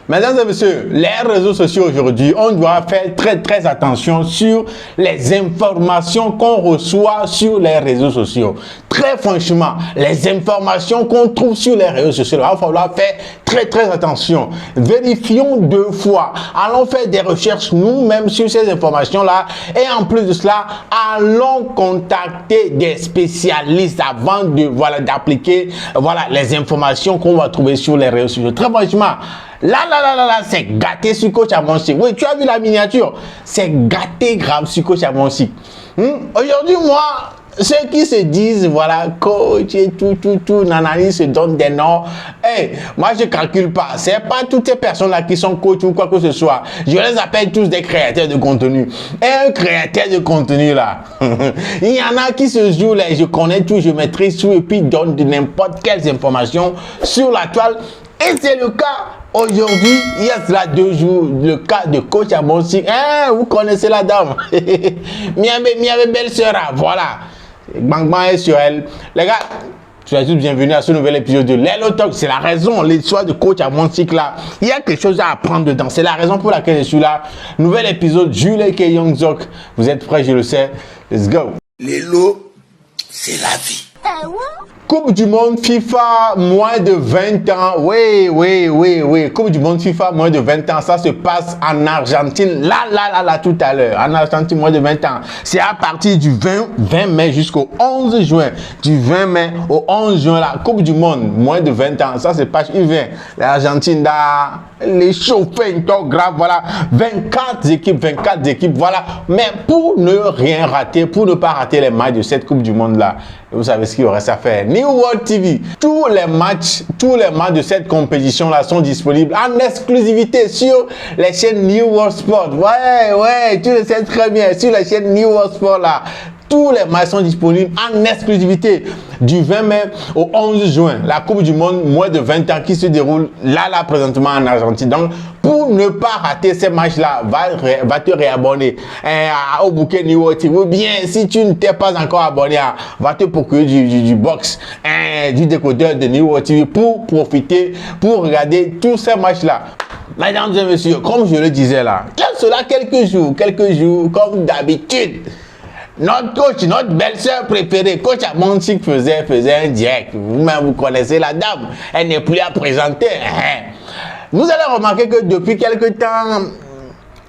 Mesdames et messieurs, les réseaux sociaux aujourd'hui, on doit faire très attention sur les informations qu'on reçoit sur les réseaux sociaux. Très franchement, les informations qu'on trouve sur les réseaux sociaux, il va falloir faire très attention. Vérifions 2 fois. Allons faire des recherches nous-mêmes sur ces informations-là. Et en plus de cela, allons contacter des spécialistes avant de d'appliquer les informations qu'on va trouver sur les réseaux sociaux. Très franchement, là, c'est gâté sur Coach Amonsi. Oui, tu as vu la miniature? C'est gâté grave sur Coach Amonsi. Aujourd'hui, moi, ceux qui se disent, coach et tout, nanani, se donnent des noms. Moi, je calcule pas. C'est pas toutes ces personnes-là qui sont coach ou quoi que ce soit. Je les appelle tous des créateurs de contenu. Et un créateur de contenu, là, il y en a qui se jouent, là, je connais tout, je maîtrise tout, et puis donnent n'importe quelles informations sur la toile. Et c'est le cas aujourd'hui, il y a cela 2 jours, le cas de Coach Amonsi. Vous connaissez la dame. Miabe belle-sœur, voilà. Bang bang est sur elle. Les gars, soyez tous bienvenus à ce nouvel épisode de Lelo Talk. C'est la raison, l'histoire de Coach Amonsi là. Il y a quelque chose à apprendre dedans. C'est la raison pour laquelle je suis là. Nouvel épisode, Jules K. Young Zok. Vous êtes prêts, je le sais. Let's go. Lelo, c'est la vie. Coupe du monde FIFA, moins de 20 ans. Oui. Coupe du monde FIFA, moins de 20 ans. Ça se passe en Argentine. Là, tout à l'heure. En Argentine, moins de 20 ans. C'est à partir du 20 mai jusqu'au 11 juin. Du 20 mai au 11 juin, la Coupe du monde, moins de 20 ans. Ça, c'est page U20. L'Argentine, là, les chauffeurs, une toque grave, 24 équipes, voilà. Mais pour ne rien rater, pour ne pas rater les matchs de cette Coupe du monde-là, vous savez ce qu'il reste à faire. New World TV, tous les matchs de cette compétition-là sont disponibles en exclusivité sur les chaînes New World Sport. Ouais, tu le sais très bien, sur les chaînes New World Sport là. Tous les matchs sont disponibles en exclusivité du 20 mai au 11 juin. La Coupe du Monde, moins de 20 ans, qui se déroule là, présentement en Argentine. Donc, pour ne pas rater ces matchs-là, va te réabonner au bouquet New World TV. Ou bien, si tu ne t'es pas encore abonné, va te procurer du box, du décodeur de New World TV pour profiter, pour regarder tous ces matchs-là. Mesdames et messieurs, comme je le disais là, il y a cela quelques jours, comme d'habitude. Notre coach, notre belle-sœur préférée, Coach Amonsi faisait un direct. Vous-même, vous connaissez la dame. Elle n'est plus à présenter. Vous allez remarquer que depuis quelque temps,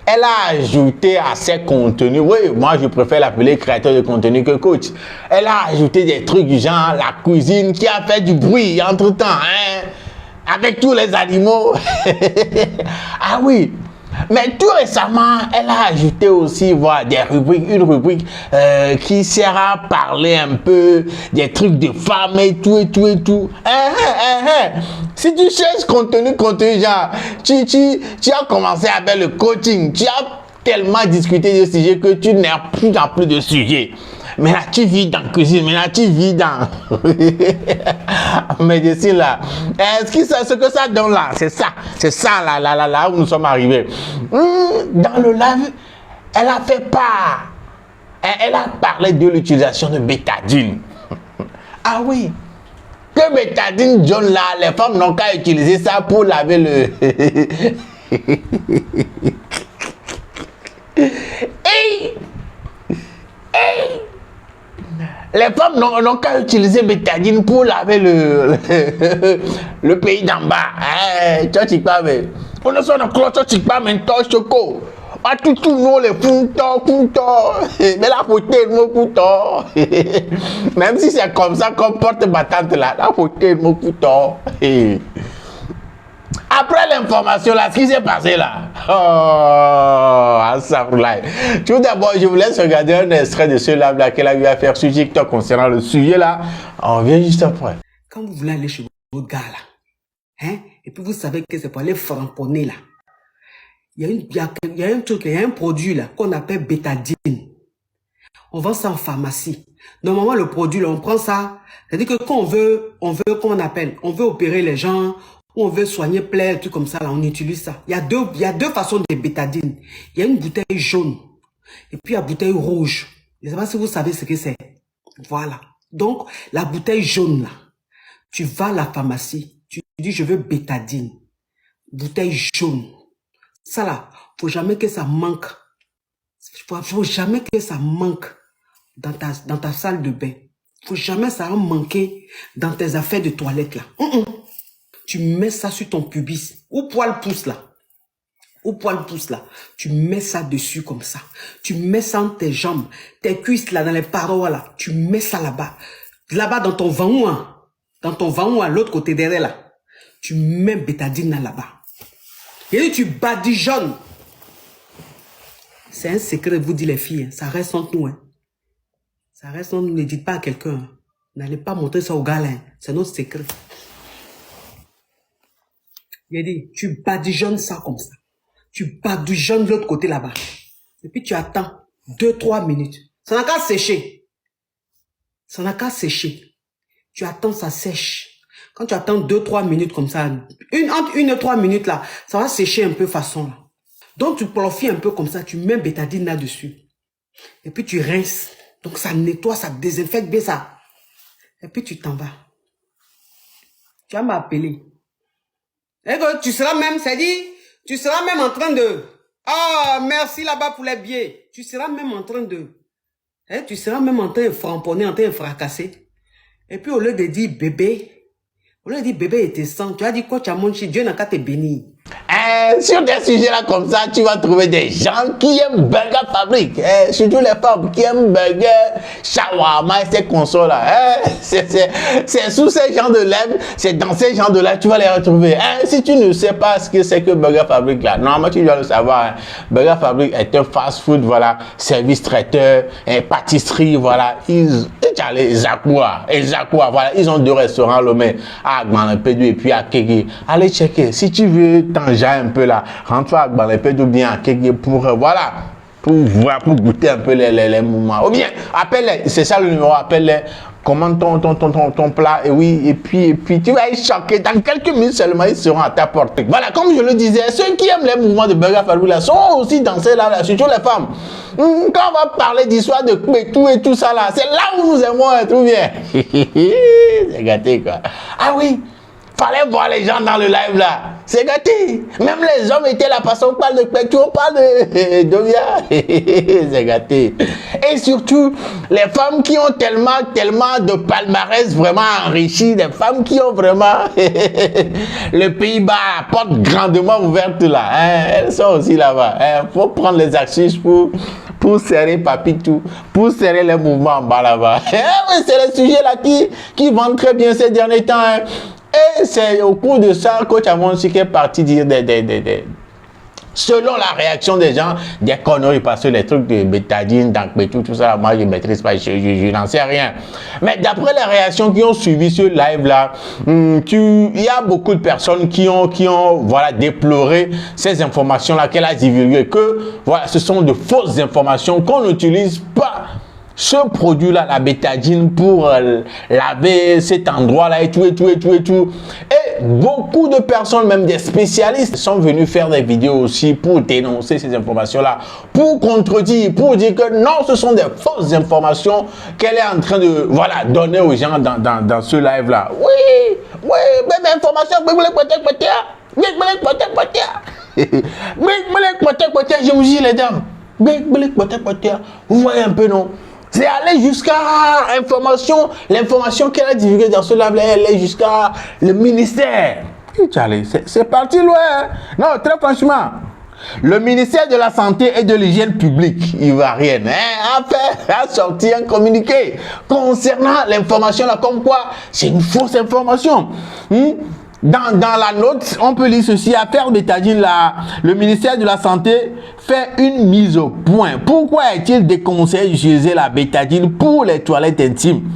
elle a ajouté à ses contenus. Oui, moi, je préfère l'appeler créateur de contenu que coach. Elle a ajouté des trucs du genre la cuisine qui a fait du bruit entre-temps. Avec tous les animaux. Ah oui. Mais tout récemment, elle a ajouté aussi une rubrique qui sert à parler un peu des trucs de femmes et tout. Si tu cherches contenu genre, tu as commencé avec le coaching, tu as tellement discuté de sujets que tu n'as plus en plus de sujets. Mais là, tu vis dans la cuisine, mais là, tu vis dans médecine là. Ce que ça donne là, c'est ça là où nous sommes arrivés. Dans le live, elle a fait part. Elle a parlé de l'utilisation de bétadine. Ah oui. Que bétadine John là, les femmes n'ont qu'à utiliser ça pour laver le. Hey! Les femmes n'ont qu'à utiliser bétadine pour laver le pays d'en bas. Tu sais pas, mais on a son cloche, tu sais pas, mais choco. Ah, tout nous les punto. Mais la photo est mon couteau. Même si c'est comme ça qu'on porte battante là, la photo est mon couteau. Après l'information là, ce qui s'est passé là. Tout d'abord, je vous laisse regarder un extrait de ce live là qu'elle a eu à faire sur TikTok concernant le sujet là. On revient juste après. Quand vous voulez aller chez vos gars là, et puis vous savez que c'est pour aller framponner là, il y a un truc, il y a un produit là qu'on appelle bétadine. On vend ça en pharmacie. Normalement, le produit là, on prend ça. C'est-à-dire que quand on veut opérer les gens, ou on veut soigner plein de trucs comme ça, là, on utilise ça. Il y a deux façons de bétadine. Il y a une bouteille jaune et puis la bouteille rouge. Je ne sais pas si vous savez ce que c'est. Voilà. Donc, la bouteille jaune là, tu vas à la pharmacie, tu dis je veux bétadine. bouteille jaune. Ça là, faut jamais que ça manque. Faut jamais que ça manque dans ta salle de bain. Faut jamais ça manquer dans tes affaires de toilette là. Tu mets ça sur ton pubis. Ou poil pouce là. Ou poil pouce là. Tu mets ça dessus comme ça. Tu mets ça entre tes jambes. Tes cuisses là, dans les parois là. Tu mets ça là-bas. Là-bas dans ton ventre. Dans ton ventre, l'autre côté derrière là. Tu mets bétadine là-bas. Et tu badigeonnes. C'est un secret, vous dit les filles. Hein. Ça reste entre nous. Hein. Ça reste entre nous. Ne dites pas à quelqu'un. Hein. N'allez pas montrer ça au gars là. Hein. C'est notre secret. Il a dit, tu badigeonnes ça comme ça. Tu badigeonnes de l'autre côté là-bas. Et puis tu attends 2-3 minutes. Ça n'a qu'à sécher. Ça n'a qu'à sécher. Tu attends, ça sèche. Quand tu attends 2-3 minutes comme ça, entre 1 et 3 minutes là, ça va sécher un peu façon là. Donc tu profites un peu comme ça, tu mets bétadine là-dessus. Et puis tu rinces. Donc ça nettoie, ça désinfecte bien ça. Et puis tu t'en vas. Tu vas m'appeler. Et que tu seras même, c'est dit, tu seras même en train de... Ah, merci là-bas pour les billets. Tu seras même en train de... tu seras même en train de framponner, en train de fracasser. Et puis au lieu de dire bébé, au lieu de dire bébé était sang, tu as dit quoi, tu as mangé, Dieu n'a qu'à te bénir. Sur des sujets là comme ça, tu vas trouver des gens qui aiment Burger Fabric. Surtout les femmes qui aiment burger, shawarma et ces consoles là. C'est sous ces gens de lèvres, c'est dans ces gens de là tu vas les retrouver. Si tu ne sais pas ce que c'est que Burger Fabric là, normalement tu dois le savoir. Hein. Burger Fabric est un fast food, voilà, service traiteur, pâtisserie, voilà. Les Zakwa, voilà, ils ont 2 restaurants à Lomé, à Agbanlepédou et puis à Kégué. Allez checker, si tu veux t'enjailler un peu là, rentre à Agbanlepédou bien à Kégué pour, voilà, pour voir, pour goûter un peu les mouvements. Ou bien, appelle-les, c'est ça le numéro, appelle-les, commande ton plat, et oui, et puis tu vas être choqué, dans quelques minutes seulement, ils seront à ta portée. Voilà, comme je le disais, ceux qui aiment les mouvements de Burger Fabric là, sont aussi dans ces là, surtout les femmes. Quand on va parler d'histoire de Kouetou et tout ça là, c'est là où nous aimons être, ou bien. C'est gâté quoi. Ah oui, fallait voir les gens dans le live là. C'est gâté. Même les hommes étaient là parce qu'on parle de Kouetou, on parle de Dovia. C'est gâté. Et surtout, les femmes qui ont tellement de palmarès vraiment enrichi, des femmes qui ont vraiment le Pays-Bas, porte grandement ouverte là. Elles sont aussi là-bas. Faut prendre les astuces pour serrer Papitou, pour serrer les mouvements en bas là-bas. Oui, c'est le sujet là qui vendent très bien ces derniers temps. Hein. Et c'est au cours de ça, coach Amonsi qui est parti dire selon la réaction des gens, des conneries, parce que les trucs de bétadine, d'Ankbetou, tout ça, moi je ne maîtrise pas, je n'en sais rien. Mais d'après les réactions qui ont suivi ce live-là, il y a beaucoup de personnes qui ont voilà, déploré ces informations-là qu'elle a divulguées, que voilà, ce sont de fausses informations, qu'on n'utilise pas ce produit-là, la bétadine, pour laver cet endroit-là et tout. Et beaucoup de personnes, même des spécialistes, sont venus faire des vidéos aussi pour dénoncer ces informations-là, pour contredire, pour dire que non, ce sont des fausses informations qu'elle est en train de voilà, donner aux gens dans ce live-là. Oui, même information, je vous dis les dames, vous voyez un peu, non? C'est aller jusqu'à l'information qu'elle a divulguée dans ce live-là, elle est jusqu'à le ministère. C'est parti loin. Non, très franchement, le ministère de la Santé et de l'Hygiène publique ivoirienne a sorti un communiqué concernant l'information là, comme quoi c'est une fausse information. Dans la note, on peut lire ceci: affaire bétadine là, le ministère de la Santé fait une mise au point. Pourquoi est-il déconseillé d'utiliser la bétadine pour les toilettes intimes?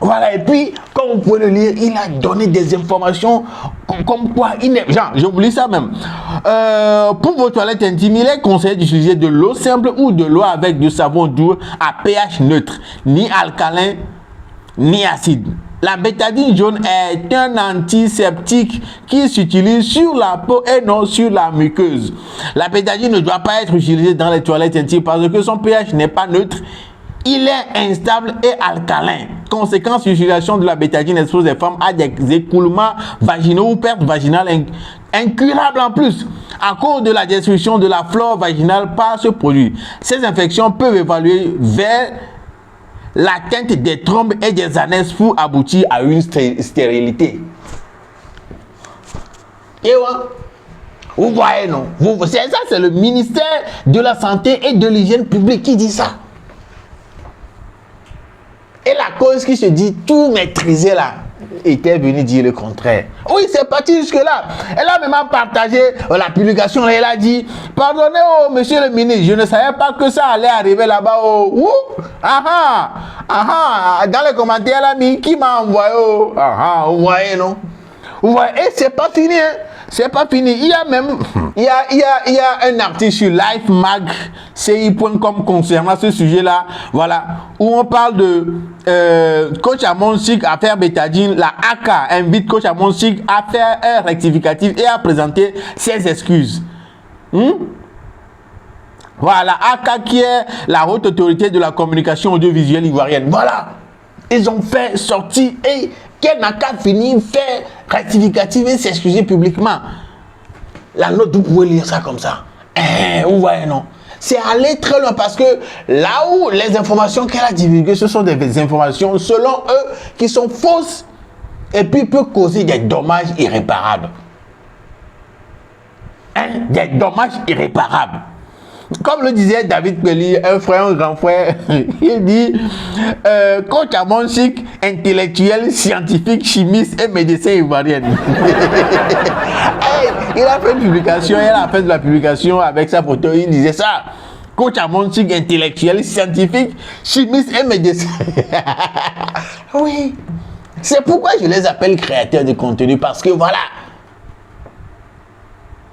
Voilà, et puis, comme vous pouvez le lire, il a donné des informations comme quoi, genre, je vous lis ça même. Pour vos toilettes intimes, il est conseillé d'utiliser de l'eau simple ou de l'eau avec du savon doux à pH neutre, ni alcalin, ni acide. La bétadine jaune est un antiseptique qui s'utilise sur la peau et non sur la muqueuse. La bétadine ne doit pas être utilisée dans les toilettes intimes parce que son pH n'est pas neutre. Il est instable et alcalin. conséquence, l'utilisation de la bétadine expose les femmes à des écoulements vaginaux ou pertes vaginales incurables en plus, à cause de la destruction de la flore vaginale par ce produit. Ces infections peuvent évoluer vers l'atteinte des trombes et des annexes pour aboutir à une stérilité. Et vous voyez, non? C'est ça, c'est le ministère de la Santé et de l'Hygiène publique qui dit ça. Et la cause qui se dit tout maîtriser là, était venue dire le contraire. Oui, c'est parti jusque-là. Elle a même partagé la publication. Elle a dit, pardonnez, oh, monsieur le ministre, je ne savais pas que ça allait arriver là-bas. Oh, dans les commentaires, elle a mis, qui m'a envoyé? Oh, vous voyez, non? Vous voyez, et c'est pas fini, hein? C'est pas fini. Il y a même il y a un article sur lifemagci.com concernant ce sujet-là, voilà, où on parle de coach Amon Sik à faire bétadine. La AK invite coach Amon Sik à faire un rectificatif et à présenter ses excuses. Voilà, AK qui est la haute autorité de la communication audiovisuelle ivoirienne. Voilà, ils ont fait sortir et qu'elle n'a qu'à finir, faire rectificatif et s'excuser publiquement. La note, vous pouvez lire ça comme ça. Vous voyez, non? C'est aller très loin parce que là où les informations qu'elle a divulguées, ce sont des informations, selon eux, qui sont fausses et puis peuvent causer des dommages irréparables. Des dommages irréparables. Comme le disait David Pelli, un frère, un grand frère, il dit coach Amon Sik, intellectuel, scientifique, chimiste et médecin ivoirien. Il a fait une publication, il a fait de la publication avec sa photo, il disait ça. Coach Amon Sik, intellectuel, scientifique, chimiste et médecin. Oui, c'est pourquoi je les appelle créateurs de contenu, parce que voilà.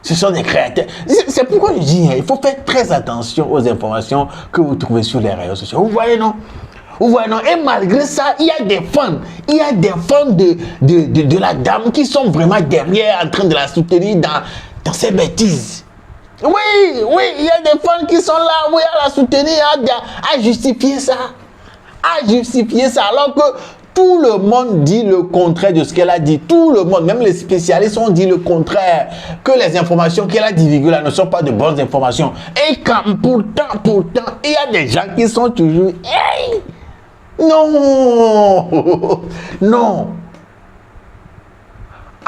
Ce sont des créateurs. C'est pourquoi je dis, il faut faire très attention aux informations que vous trouvez sur les réseaux sociaux. Vous voyez, non? Vous voyez, non? Et malgré ça, il y a des fans. Il y a des fans de la dame qui sont vraiment derrière, en train de la soutenir dans ses bêtises. Oui, il y a des fans qui sont là, oui, à la soutenir, à justifier ça. À justifier ça. Alors que tout le monde dit le contraire de ce qu'elle a dit. Tout le monde, même les spécialistes ont dit le contraire. Que les informations qu'elle a divulguées là ne sont pas de bonnes informations. Et quand pourtant, il y a des gens qui sont toujours... Hey! Non! Non!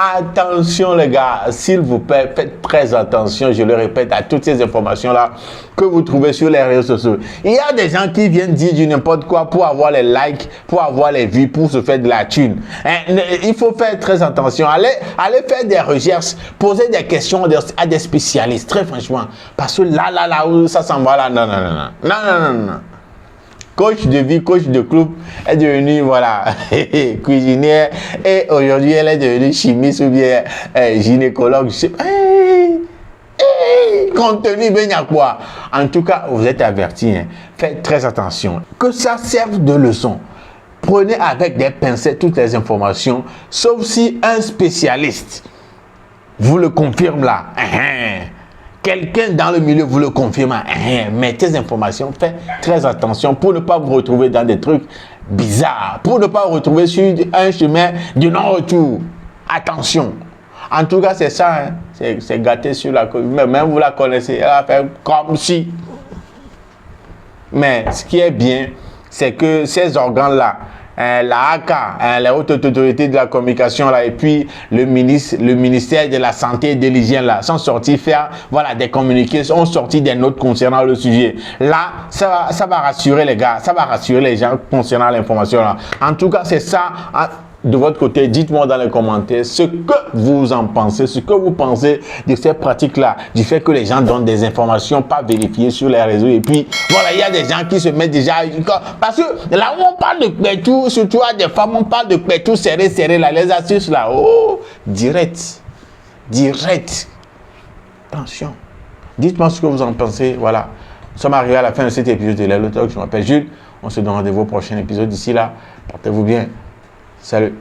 Attention les gars, s'il vous plaît, faites très attention, je le répète, à toutes ces informations-là que vous trouvez sur les réseaux sociaux. Il y a des gens qui viennent dire du n'importe quoi pour avoir les likes, pour avoir les vues, pour se faire de la thune. Il faut faire très attention. Allez faire des recherches, poser des questions à des spécialistes, très franchement. Parce que là, où ça s'en va là, non. Coach de vie, coach de club, est devenue, voilà, cuisinière. Et aujourd'hui, elle est devenue chimiste ou bien gynécologue. Contenu, ben, y a quoi? En tout cas, vous êtes avertis. Hein. Faites très attention. Que ça serve de leçon. Prenez avec des pincettes toutes les informations, sauf si un spécialiste vous le confirme là. Quelqu'un dans le milieu vous le confirme, mais tes informations, faites très attention pour ne pas vous retrouver dans des trucs bizarres, pour ne pas vous retrouver sur un chemin du non-retour. Attention. En tout cas, c'est ça, hein. C'est gâté sur la côte. Même vous la connaissez, elle va faire comme si. Mais ce qui est bien, c'est que ces organes-là, la AK, la haute autorité de la communication là, et puis le ministère de la santé et de l'hygiène là, sont sortis faire voilà, des communiqués, sont sortis des notes concernant le sujet. Là, ça va rassurer les gars, ça va rassurer les gens concernant l'information là. En tout cas, c'est ça. De votre côté, dites-moi dans les commentaires ce que vous en pensez, ce que vous pensez de ces pratiques-là, du fait que les gens donnent des informations pas vérifiées sur les réseaux. Et puis, voilà, il y a des gens qui se mettent déjà... Parce que là où on parle de pétou, surtout à des femmes, on parle de pétou serré, là, les astuces là, oh, direct. Attention. Dites-moi ce que vous en pensez, voilà. Nous sommes arrivés à la fin de cet épisode de Lelo Talk. Je m'appelle Jules. On se donne rendez-vous au prochain épisode. D'ici là, portez-vous bien. Salut.